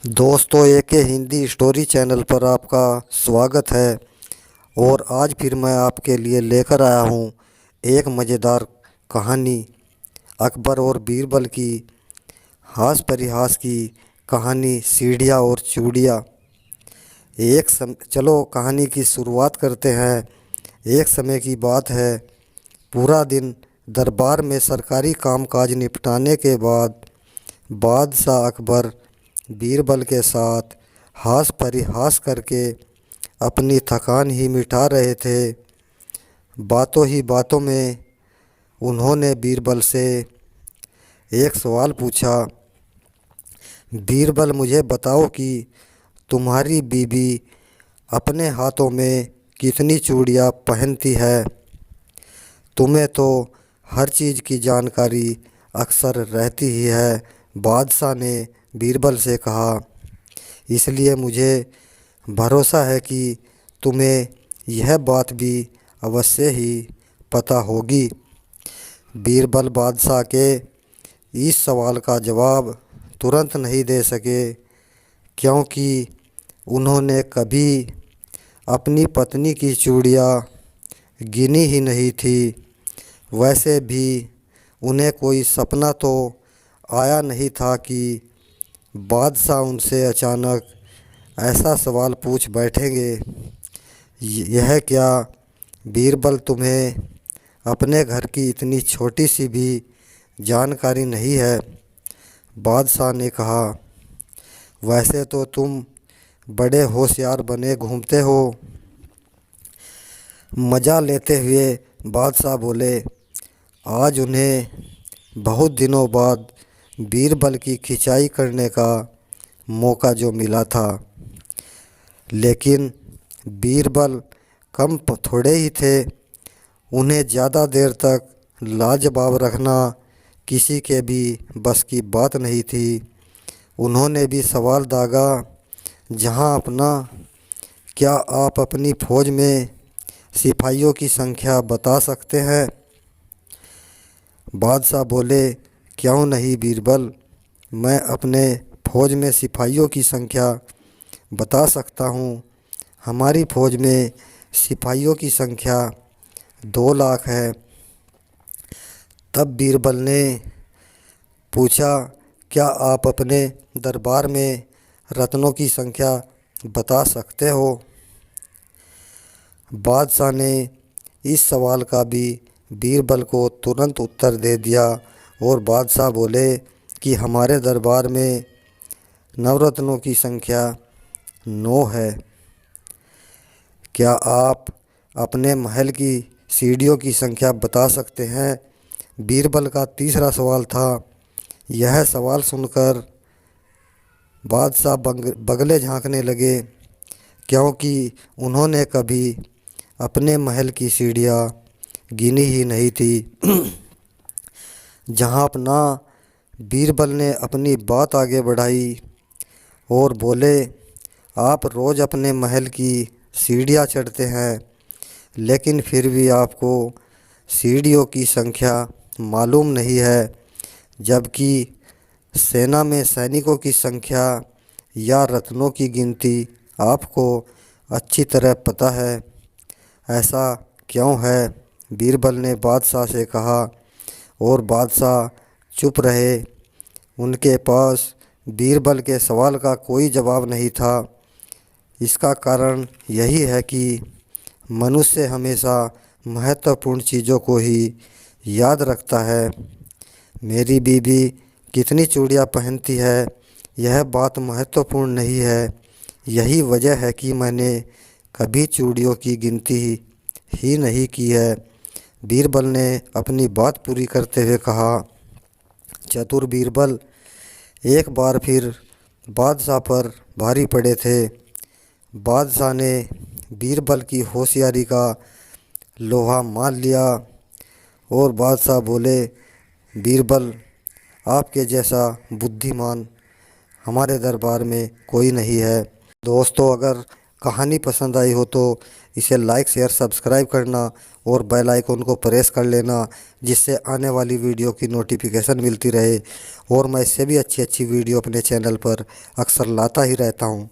दोस्तों एक Hindi story channel पर आपका स्वागत है। और आज फिर मैं आपके लिए लेकर आया हूँ एक मज़ेदार कहानी, अकबर और बीरबल की हास परिहास की कहानी, सीढ़ियाँ और चूड़ियाँ। चलो कहानी की शुरुआत करते हैं। एक समय की बात है। पूरा दिन दरबार में सरकारी कामकाज निपटाने के बाद बादशाह अकबर बीरबल के साथ हास परिहास करके अपनी थकान ही मिटा रहे थे। बातों ही बातों में उन्होंने बीरबल से एक सवाल पूछा। बीरबल, मुझे बताओ कि तुम्हारी बीबी अपने हाथों में कितनी चूड़ियाँ पहनती है? तुम्हें तो हर चीज़ की जानकारी अक्सर रहती ही है, बादशाह ने बीरबल से कहा। इसलिए मुझे भरोसा है कि तुम्हें यह बात भी अवश्य ही पता होगी। बीरबल बादशाह के इस सवाल का जवाब तुरंत नहीं दे सके, क्योंकि उन्होंने कभी अपनी पत्नी की चूड़ियाँ गिनी ही नहीं थी। वैसे भी उन्हें कोई सपना तो आया नहीं था कि बादशाह उनसे अचानक ऐसा सवाल पूछ बैठेंगे। यह क्या बीरबल, तुम्हें अपने घर की इतनी छोटी सी भी जानकारी नहीं है? बादशाह ने कहा। वैसे तो तुम बड़े होशियार बने घूमते हो। मज़ा लेते हुए बादशाह बोले। आज उन्हें बहुत दिनों बाद बीरबल की खिंचाई करने का मौका जो मिला था, लेकिन बीरबल कम थोड़े ही थे। उन्हें ज़्यादा देर तक लाजवाब रखना किसी के भी बस की बात नहीं थी। उन्होंने भी सवाल दागा। जहां अपना क्या आप अपनी फ़ौज में सिपाहियों की संख्या बता सकते हैं? बादशाह बोले, क्यों नहीं बीरबल, मैं अपने फ़ौज में सिपाहियों की संख्या बता सकता हूँ। हमारी फ़ौज में सिपाहियों की संख्या 2 लाख है। तब बीरबल ने पूछा, क्या आप अपने दरबार में रत्नों की संख्या बता सकते हो? बादशाह ने इस सवाल का भी बीरबल को तुरंत उत्तर दे दिया और बादशाह बोले कि हमारे दरबार में नवरत्नों की संख्या 9 है। क्या आप अपने महल की सीढ़ियों की संख्या बता सकते हैं? बीरबल का तीसरा सवाल था। यह सवाल सुनकर बादशाह बगले झांकने लगे, क्योंकि उन्होंने कभी अपने महल की सीढ़ियाँ गिनी ही नहीं थी। जहां अपना बीरबल ने अपनी बात आगे बढ़ाई और बोले, आप रोज़ अपने महल की सीढ़ियाँ चढ़ते हैं, लेकिन फिर भी आपको सीढ़ियों की संख्या मालूम नहीं है, जबकि सेना में सैनिकों की संख्या या रत्नों की गिनती आपको अच्छी तरह पता है। ऐसा क्यों है? बीरबल ने बादशाह से कहा और बादशाह चुप रहे। उनके पास बीरबल के सवाल का कोई जवाब नहीं था। इसका कारण यही है कि मनुष्य हमेशा महत्वपूर्ण चीज़ों को ही याद रखता है। मेरी बीबी कितनी चूड़ियाँ पहनती है, यह बात महत्वपूर्ण नहीं है। यही वजह है कि मैंने कभी चूड़ियों की गिनती ही नहीं की है। बीरबल ने अपनी बात पूरी करते हुए कहा। चतुर बीरबल एक बार फिर बादशाह पर भारी पड़े थे। बादशाह ने बीरबल की होशियारी का लोहा मान लिया और बादशाह बोले, बीरबल, आपके जैसा बुद्धिमान हमारे दरबार में कोई नहीं है। दोस्तों, अगर कहानी पसंद आई हो तो इसे लाइक शेयर सब्सक्राइब करना और बेल आइकन को प्रेस कर लेना, जिससे आने वाली वीडियो की नोटिफिकेशन मिलती रहे। और मैं इससे भी अच्छी अच्छी वीडियो अपने चैनल पर अक्सर लाता ही रहता हूँ।